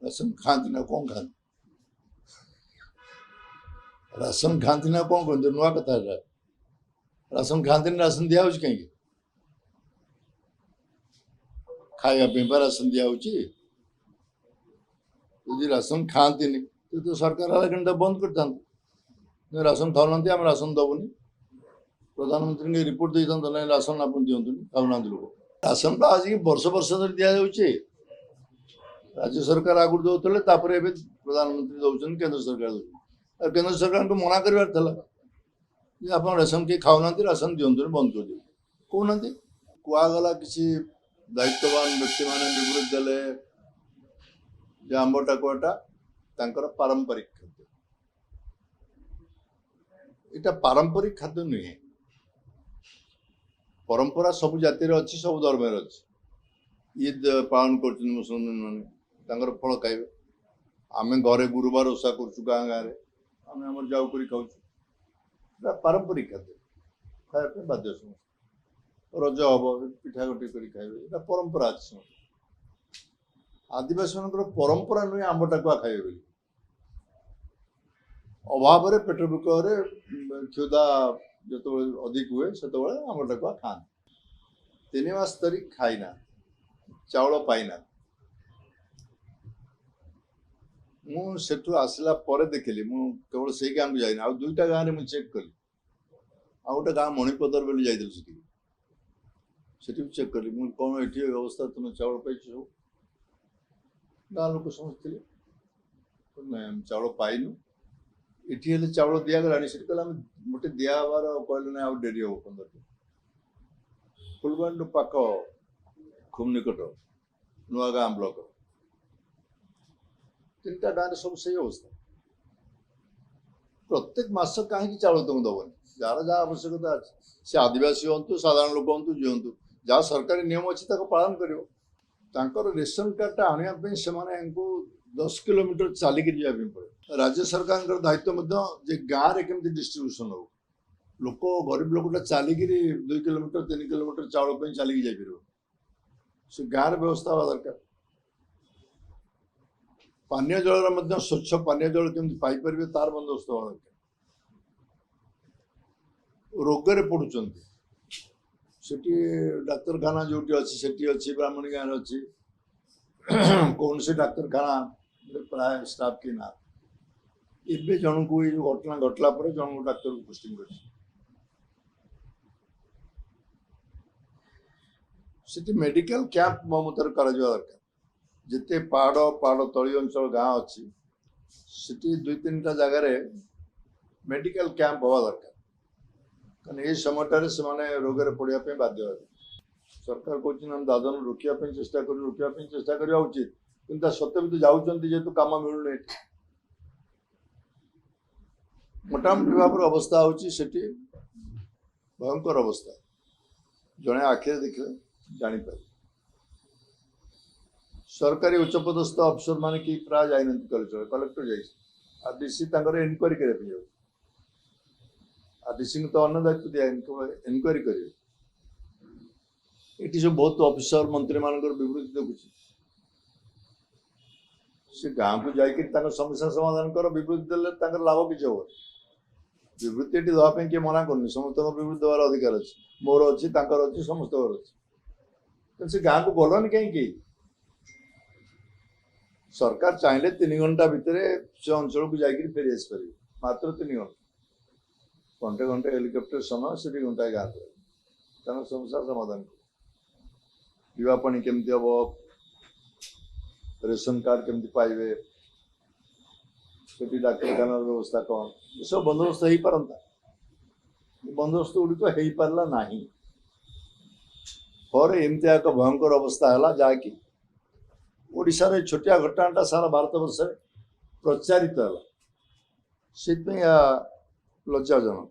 Ration खाती ना कौन खाती राशन खाती ना कौन कहते नुआ कथा राशन खाती राशन दिया कहीं खाया राशन दिया यदि राशन खाती तो सरकार बंद कर राशन खाऊना आम राशन दबुनि प्रधानमंत्री ने रिपोर्ट दे ना राशन आप दिंतु खाऊना लोक राशन तो आज वर्ष वर्ष धरी दि जाऊे राज्य सरकार आगुरी दौले प्रधानमंत्री दौरान केंद्र सरकार दौरान केंद्र सरकार को मना कर आप राशन किए खाऊना राशन दिंतु बंद कर दिए कहना कहगला किसी दायित्ववान व्यक्ति मैंने विवृत्ति देले आंब टाकुआटा पारंपरिक खाद्य यहाँ पारंपरिक खाद्य नुहे परंपरा सब जातिर अच्छी सब धर्म अच्छी ईद पालन कर मुसलमान मैंने फल खाइबे आम घरे गुरुवार ओषा कर गाँ गाँव आम आम जाऊ कर खाऊ पारंपरिक खाद्य खाया बाध्य समस्त रज हम पिठा गटी कर खाइबे परंपरा अच्छी समस्त आदिवासी मान परंपरा नुहे आंब टाकुआ खाइबे अभाव पेट विकय क्षुधा जो अधिक हुए से आंब टाकुआ खाते 3 मास धरी खाईना चाउल पाइना मुझे आसला देखिली केवल से गाँव को जाइना आ 2टा गाँव में चेक कली आ गोटे गाँव मणिपदर बोली जाइल से चेक कली कौन ये अवस्था तुम चाउल पाई सब गाँव लोक समझते चाउल पाइनु ये चाउल दिगला कहला गोटे दिहबार कहले ना आ डेरी हम 15 दिन फुलबाणी पाख खूब निकट नुआ गाँ ब्लॉक 3टा गाँव सब से अवस्था प्रत्येक मास कहीं चाउल तुम दबनी जार जहाँ आवश्यकता अच्छे से आदिवासी हूँ साधारण लोक हूँ जी हूँ जहाँ सरकारी नियम अच्छी पालन कर रेशन कार्ड आने से 10 किलोमीटर चलिक जावाई पड़े राज्य सरकार दायित्व गाँव में केमती डिस्ट्रीब्यूशन हो लोक गरीब लोकटा चलिक 2 किलोमीटर 3 किलोमीटर चाउल चलिक जापर से गाँव व्यवस्था हवा दरकार पानीय जल स्वच्छ पानीय जल केमती पाइपर तार बंदोबस्त हवा दरकार रोगरे पड़ुंट से डाक्तरखाना जो अच्छी ब्राह्मणी गाँव अच्छी कौन से डाक्तरखाना प्राय स्टाफ की ना एवं जन को ये घटना घटला जन को डाक्तर को पोस्टिंग कर मेडिकल कैंप मो मतर कर दरकार जिते पहाड़ पहाड़ तली अंचल गाँ अच्छी 2-3टा जगार मेडिकल कैंप हवा दरकार कारण ये समय से रोगे पड़ापी बाध्य सरकार कहते दादन रोकने चेष्टा करवा उचित कि सत्य जाऊँच जेहतु कम मिलूनी मोटामोटी भाव अवस्था हूँ भयंकर अवस्था जड़े आखिर देखले जापर सरकारी उच्चपदस्थ अफिसर मान कि प्राय जाइन कलेक्टर जा डीसी इनक्वारी करने डीसी तो अन्य दायित्व दिया इनक्वारी करेंगे ये सब बहुत अफिसर मंत्री मान विवृत्ति देखुची से गाँव को जाकर समस्या समाधान कर विवृत्ति देले लाभ किसी हो विवृत्ति ये देवाई किए मना करनी समस्त विवृत्ति देवार अधिकार अच्छी मोर अच्छी अच्छी समस्त अच्छी से गाँव को गलनि कहीं सरकार चाहिए 3 घंटा भितर से अंचल को जाकर फेरी आसपारे मात्र 3 घंटा घंटे हेलिकप्टर समय से घंटा गाँव समस्या समाधान कर पीवा पानी केमती हम रेशन कार्ड केमती पाइबे से डाक्तरखाना व्यवस्था कौन ये सब बंदोबस्त हो पारंता बंदोबस्त गुड़िक हो पारा ना पर एमती एक भयंकर अवस्था है जहाँकि ओडिशार छोटिया घटनाटा सारा भारत वर्ष प्रचारित है से लज्जाजनक।